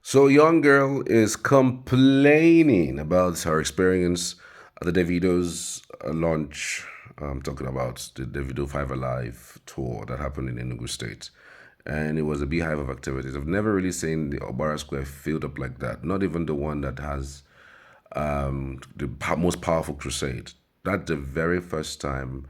So, young girl is complaining about her experience at the Davido's launch. I'm talking about the Davido Five Alive tour that happened in Enugu State, and it was a beehive of activities. I've never really seen the Obara Square filled up like that. Not even the one that has the most powerful crusade. That's the very first time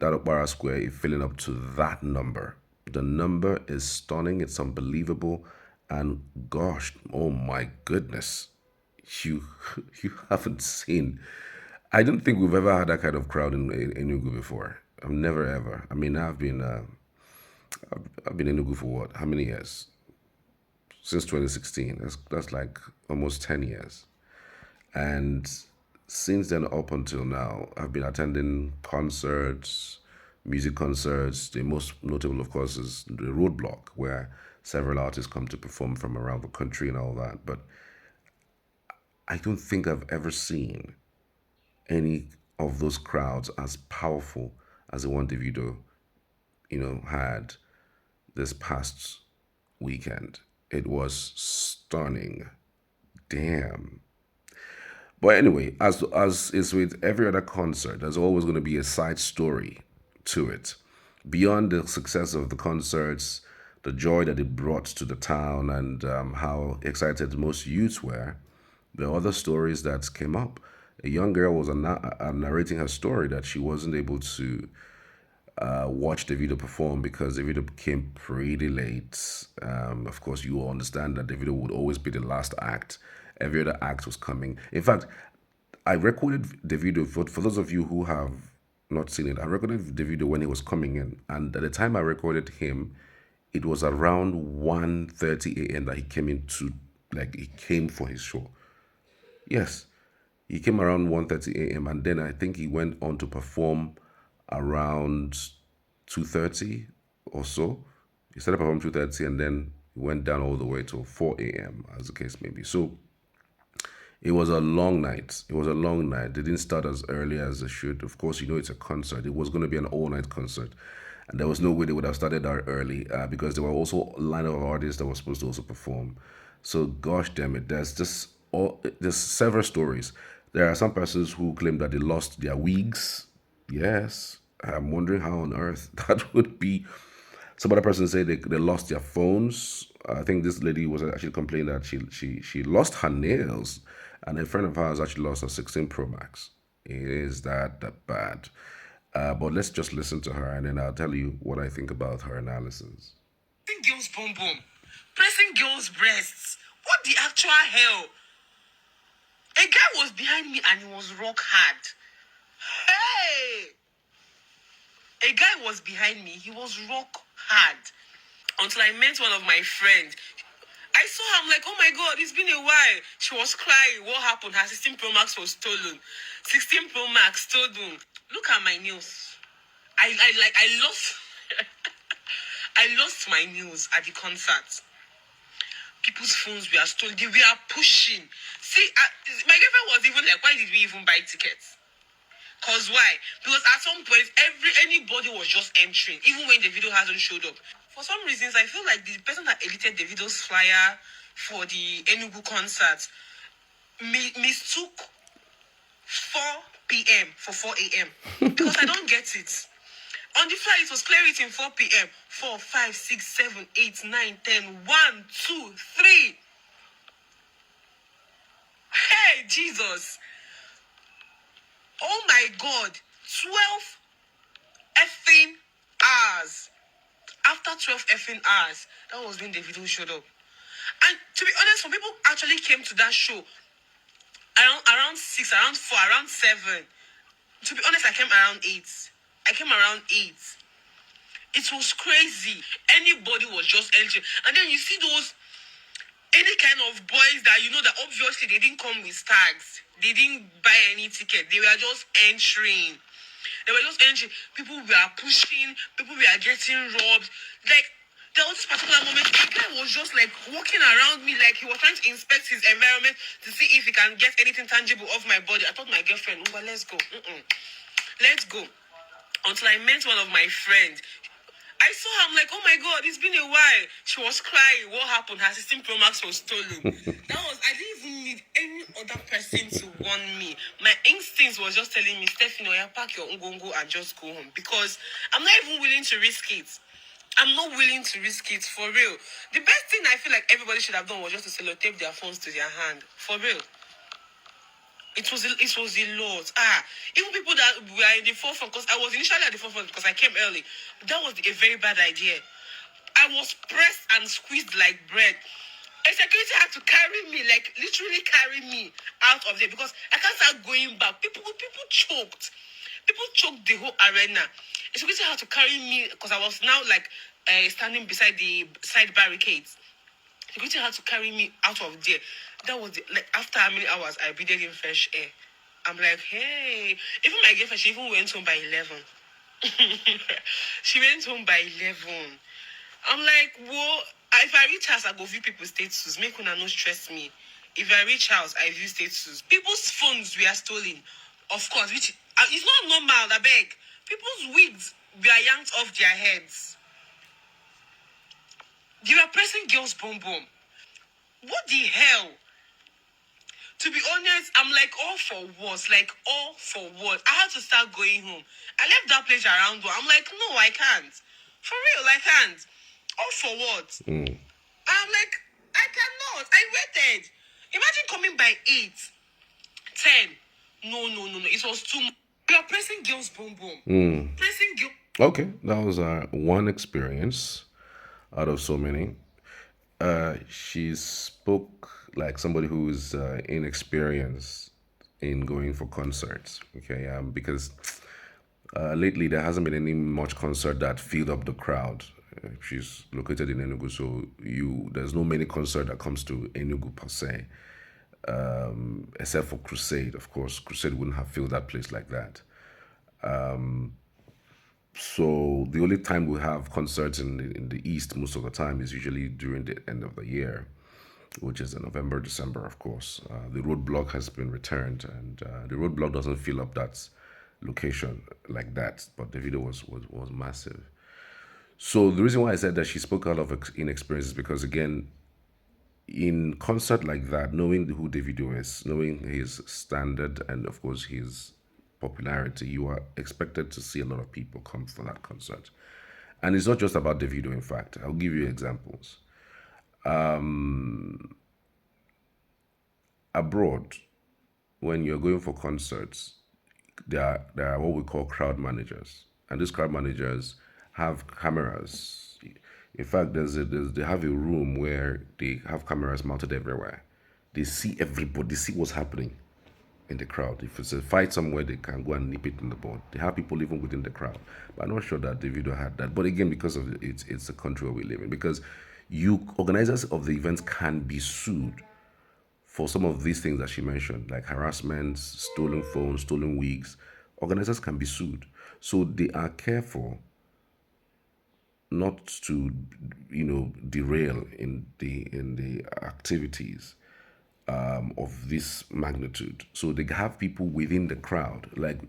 that Okpara Square is filling up to that number. The number is stunning. It's unbelievable. And gosh, oh my goodness, you you haven't seen. I don't think we've ever had that kind of crowd in Enugu before. I've never ever. I mean, I've been in Enugu for what? How many years? Since 2016. That's like almost 10 years. And since then up until now, I've been attending concerts, music concerts. The most notable, of course, is the Roadblock, where several artists come to perform from around the country and all that. But I don't think I've ever seen any of those crowds as powerful as the one Davido, had this past weekend. It was stunning. Damn. But anyway, as is with every other concert, there's always going to be a side story to it. Beyond the success of the concerts, the joy that it brought to the town, and how excited most youths were, there are other stories that came up. A young girl was narrating her story that she wasn't able to watch Davido perform because Davido came pretty late. Of course, you all understand that Davido would always be the last act. Every other act was coming. In fact, I recorded Davido for those of you who have not seen it. I recorded Davido when he was coming in, and at the time I recorded him, it was around 1:30 a.m. that he came into, like, he came for his show. Yes, he came around 1:30 a.m. and then I think he went on to perform around 2:30 or so. He started performing 2:30 and then he went down all the way to 4 a.m. as the case may be. So it was a long night. It was a long night. They didn't start as early as they should. Of course, it's a concert. It was going to be an all-night concert. And there was no way they would have started that early because there were also a line of artists that were supposed to also perform. So, gosh damn it, there's several stories. There are some persons who claim that they lost their wigs. Yes, I'm wondering how on earth that would be. Some other person say they lost their phones. I think this lady was actually complaining that she lost her nails, and a friend of hers actually lost her 16 Pro Max. It is that bad. But let's just listen to her, and then I'll tell you what I think about her analysis. Pressing girls' bum bum, pressing girls' breasts. What the actual hell? A guy was behind me and he was rock hard. Hey! A guy was behind me. He was rock hard. Until I met one of my friends. I saw her. I'm like, oh my God, it's been a while. She was crying. What happened? Her 16 Pro Max was stolen. 16 Pro Max stolen. Look at my nails. I lost I lost my nails at the concert. People's phones were stolen. They were pushing. See, my girlfriend was even like, why did we even buy tickets? Cause why? Because at some point, anybody was just entering, even when the video hasn't showed up. For some reasons, I feel like the person that edited the video's flyer for the Enugu concert mistook 4 p.m. for 4 a.m. Because I don't get it. On the flyer, it was clear written 4 p.m. 4, 5, 6, 7, 8, 9, 10, 1, 2, 3. Hey, Jesus. Oh my God. 12 effing hours. After 12 effing hours, that was when the video showed up. And to be honest, some people actually came to that show around 6, around 4, around 7. To be honest, I came around 8. I came around 8. It was crazy. Anybody was just entering. And then you see those, any kind of boys that you know that obviously they didn't come with tags. They didn't buy any ticket. They were just entering. They were just entering. People were pushing. People were getting robbed. Like, there was this particular moment, the guy was just like walking around me like he was trying to inspect his environment to see if he can get anything tangible off my body. I told my girlfriend, let's go. Let's go. Until I met one of my friends. I saw her, I'm like, oh my god, it's been a while. She was crying. What happened? Her 16 Pro Max was stolen. I didn't even need any other person to warn me. My instincts was just telling me, Stephanie, pack your ungongo and just go home. Because I'm not even willing to risk it. I'm not willing to risk it, for real. The best thing I feel like everybody should have done was just to sellotape their phones to their hand. For real. It was a lot. Even people that were in the forefront, because I was initially at the forefront because I came early. That was a very bad idea. I was pressed and squeezed like bread. A security had to carry me, like literally carry me out of there because I can't start going back. People choked. People choked the whole arena. A security had to carry me because I was now like standing beside the side barricades. Security had to carry me out of there. That was like after how many hours I breathed in fresh air. I'm like, hey. Even my girlfriend, she even went home by 11. She went home by 11. I'm like, whoa. If I reach house, I go view people's statuses. Make una no stress me. If I reach house, I view statuses. People's phones were stolen. Of course, which it's not normal, I beg. People's wigs were yanked off their heads. They were pressing girls' bum bum. What the hell? To be honest, I'm like all for what? Like all for what? I had to start going home. I left that place around 1. I'm like, no, I can't. For real, I can't. All for what? I'm like, I cannot. I waited. Imagine coming by 8, 10. No, no, no, no. It was too much. You are pressing girls' boom boom. Pressing girls. Okay, that was one experience out of so many. She spoke like somebody who is inexperienced in going for concerts. Okay, because lately there hasn't been any much concert that filled up the crowd. She's located in Enugu, so there's no many concert that comes to Enugu per se, except for Crusade. Of course, Crusade wouldn't have filled that place like that. So the only time we have concerts in the East most of the time is usually during the end of the year, which is in November, December, of course. The roadblock has been returned, and the roadblock doesn't fill up that location like that. But the video was massive. So the reason why I said that she spoke out of inexperience is because, again, in concert like that, knowing who Davido is, knowing his standard and of course his popularity, you are expected to see a lot of people come for that concert. And it's not just about Davido, in fact. I'll give you examples. Abroad, when you're going for concerts, there are what we call crowd managers. And these crowd managers have cameras. In fact, they have a room where they have cameras mounted everywhere. They see everybody, they see what's happening in the crowd. If it's a fight somewhere, they can go and nip it in the bud. They have people living within the crowd. But I'm not sure that Davido had that. But again, because of it's the country where we live in. Because organizers of the events can be sued for some of these things that she mentioned, like harassment, stolen phones, stolen wigs. Organizers can be sued. So they are careful not to, derail in the activities of this magnitude. So they have people within the crowd, like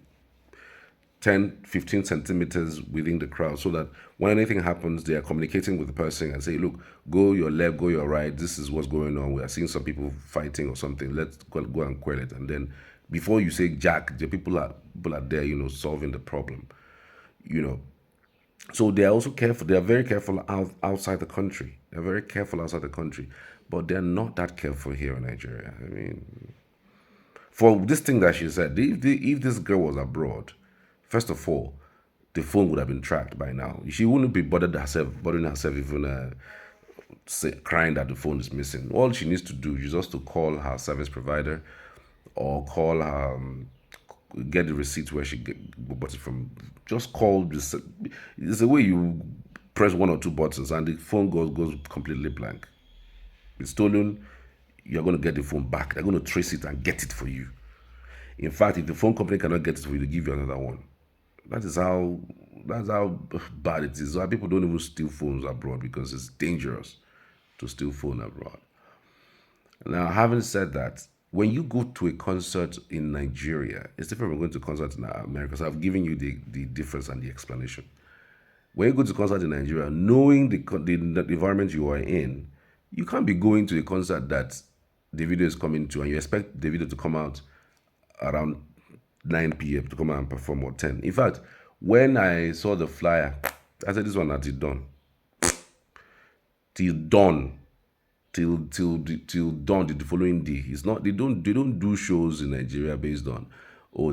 10, 15 centimeters within the crowd, so that when anything happens, they are communicating with the person and say, look, go your left, go your right, this is what's going on. We are seeing some people fighting or something. Let's go and quell it. And then before you say jack, the people are there, solving the problem. You know, so they are also careful. They are very careful outside the country. They're very careful outside the country, but they're not that careful here in Nigeria. I mean, for this thing that she said, if this girl was abroad, first of all, the phone would have been tracked by now. She wouldn't be bothering herself even crying that the phone is missing. All she needs to do is just to call her service provider or call her, get the receipt where she bought it from. Just call this. It's the way you press one or two buttons and the phone goes completely blank. It's stolen. You're going to get the phone back. They're going to trace it and get it for you. In fact, if the phone company cannot get it for you, they give you another one. That is how that's how bad it is. Why people don't even steal phones abroad, because it's dangerous to steal phone abroad. Now, having said that, when you go to a concert in Nigeria, it's different from going to a concert in America. So I've given you the difference and the explanation. When you go to concert in Nigeria, knowing the environment you are in, you can't be going to a concert that Davido is coming to and you expect Davido to come out around 9 p.m. to come out and perform or 10. In fact, when I saw the flyer, I said, this one not till done. Till dawn. Till dawn the following day. It's not they don't do shows in Nigeria based on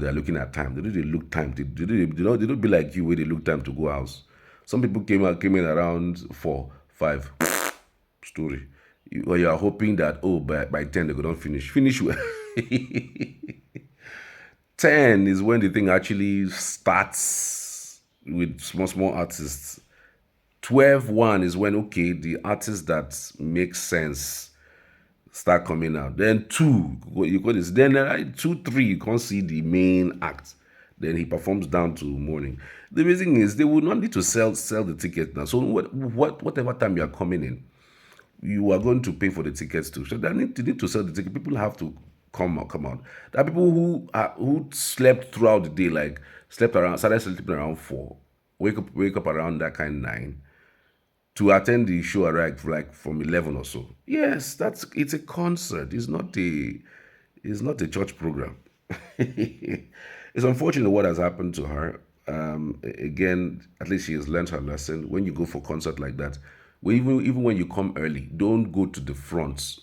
they're looking at time. They look time. They don't be like you where they look time to go house. Some people came in around 4, 5. Story. You are hoping that by 10 they don't finish. Finish well. 10 is when the thing actually starts with small artists. 12 1 is when the artists that make sense start coming out. Then 2, you call this. Then 2, 3, you can't see the main act. Then he performs down to morning. The reason is they will not need to sell the ticket now. So whatever time you are coming in, you are going to pay for the tickets too. So they need to sell the ticket. People have to come out. There are people who slept throughout the day, like started sleeping around 4, wake up around that kind 9 to attend the show arrived like from 11 or so. Yes, it's a concert. It's not a church program. It's unfortunate what has happened to her. Again, at least she has learned her lesson. When you go for concert like that, even when you come early, don't go to the front.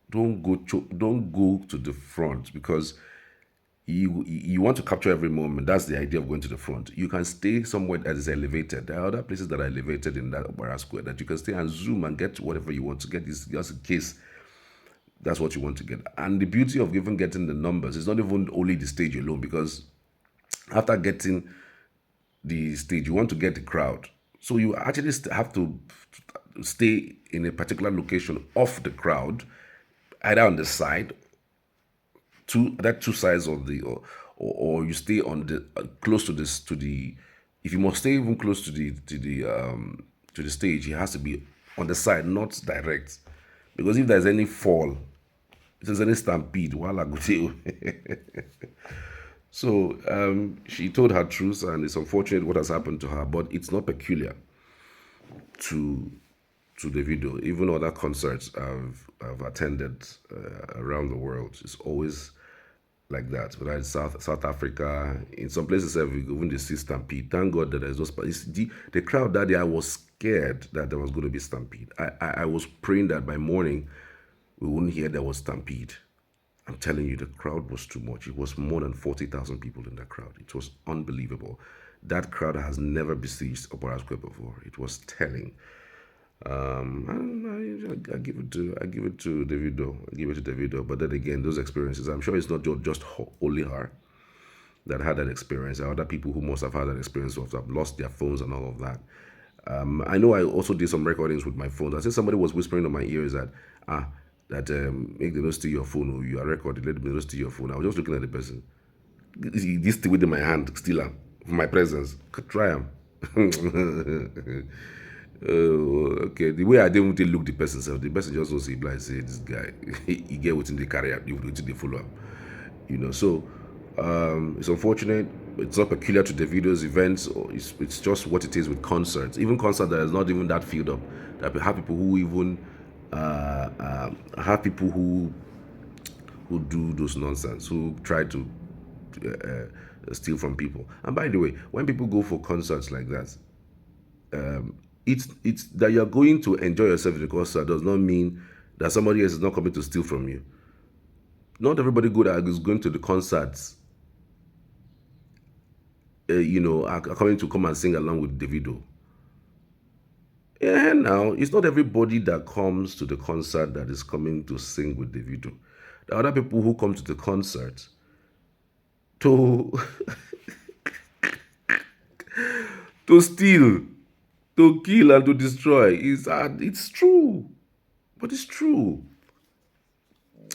Don't go to the front because you want to capture every moment. That's the idea of going to the front. You can stay somewhere that is elevated. There are other places that are elevated in that Opera Square that you can stay and zoom and get whatever you want to get. Is just in case that's what you want to get. And the beauty of even getting the numbers is not even only the stage alone, because after getting the stage, you want to get the crowd. So you actually have to stay in a particular location off the crowd, either on the side, two sides of the, or you stay on the close to this to the. If you must stay even close to the stage, it has to be on the side, not direct, because if there's any fall, if there's any stampede, I go to. So she told her truth, and it's unfortunate what has happened to her, but it's not peculiar to Davido. Even other concerts I've attended around the world, it's always like that. Whether it's South Africa, in some places, even the see stampede. Thank God that there's no stampede. The crowd that day, I was scared that there was going to be stampede. I was praying that by morning we wouldn't hear there was stampede. I'm telling you, the crowd was too much. It was more than 40,000 people in that crowd. It was unbelievable. That crowd has never besieged Opera Square before. It was telling. I give it to Davido. I give it to Davido. But then again, those experiences, I'm sure it's not just only her that had that experience. There are other people who must have had that experience of have lost their phones and all of that. I know I also did some recordings with my phone. I said somebody was whispering in my ears that make them not steal your phone, or you are recording, let them not steal your phone. I was just looking at the person. This thing with my hand, steal them from my presence. Try them. Okay, the way I didn't even look the person self, the person just knows he blind. Say this guy, he get within the career, within the follow up. So it's unfortunate. It's not peculiar to Davido's events, or it's just what it is with concerts. Even concert that is not even that filled up. That have people who even have people who do those nonsense, who try to steal from people. And by the way, when people go for concerts like that, it's that you're going to enjoy yourself in the concert does not mean that somebody else is not coming to steal from you. Not everybody is going to the concerts, are coming to come and sing along with Davido. Yeah, now it's not everybody that comes to the concert that is coming to sing with Davido. There are other people who come to the concert to to steal, to kill, and to destroy. It's true, but it's true.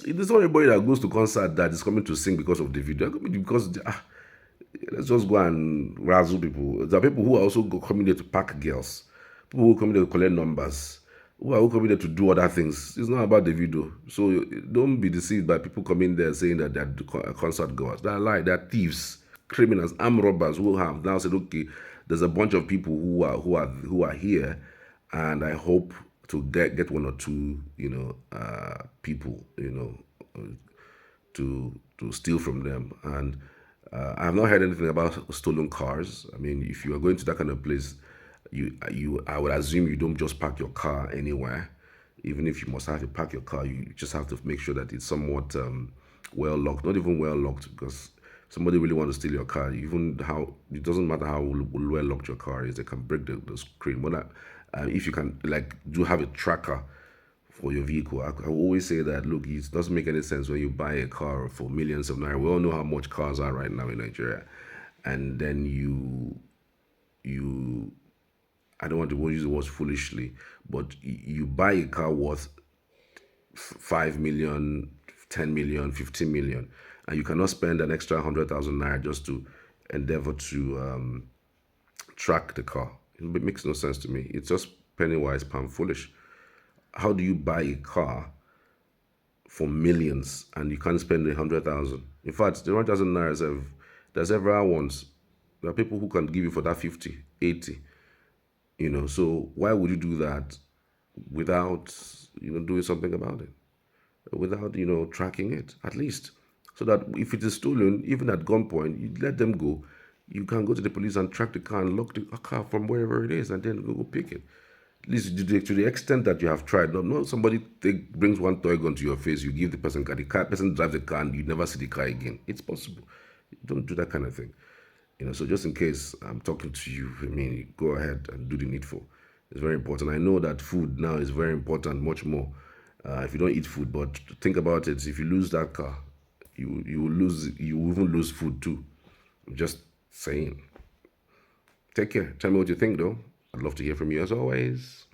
It is not everybody that goes to concert that is coming to sing because of Davido. They're coming because let's just go and razzle people. There are people who are also coming there to pack girls, people who come there to collect numbers, who are coming there to do other things. It's not about the video. So don't be deceived by people coming there saying that they're concert goers. They're they're thieves, criminals, armed robbers who have now said, okay, there's a bunch of people who are here, and I hope to get one or two, people, to steal from them. And I have not heard anything about stolen cars. I mean, if you are going to that kind of place, I would assume you don't just park your car anywhere. Even if you must have to park your car, you just have to make sure that it's somewhat well locked. Not even well locked, because somebody really want to steal your car. Even how it doesn't matter how well locked your car is, they can break the screen. If you can, like, do have a tracker for your vehicle. I always say that, look, it doesn't make any sense when you buy a car for millions of naira. We all know how much cars are right now in Nigeria, and then you I don't want to use the word foolishly, but you buy a car worth 5 million, 10 million, 15 million, and you cannot spend an extra 100,000 naira just to endeavor to track the car. It makes no sense to me. It's just penny wise, pound foolish. How do you buy a car for millions and you can't spend 100,000? In fact, the 100,000 naira there's several ones. There are people who can give you for that 50, 80. So why would you do that without doing something about it, without tracking it at least, so that if it is stolen, even at gunpoint, you let them go. You can go to the police and track the car and lock the car from wherever it is, and then go pick it. At least to the extent that you have tried. Not somebody brings one toy gun to your face, you give the person car, the person drives the car, and you never see the car again. It's possible. Don't do that kind of thing. So just in case I'm talking to you, I mean, go ahead and do the needful. It's very important. I know that food now is very important, much more. If you don't eat food, but think about it. If you lose that car, you will lose. You will even lose food too. I'm just saying. Take care. Tell me what you think, though. I'd love to hear from you as always.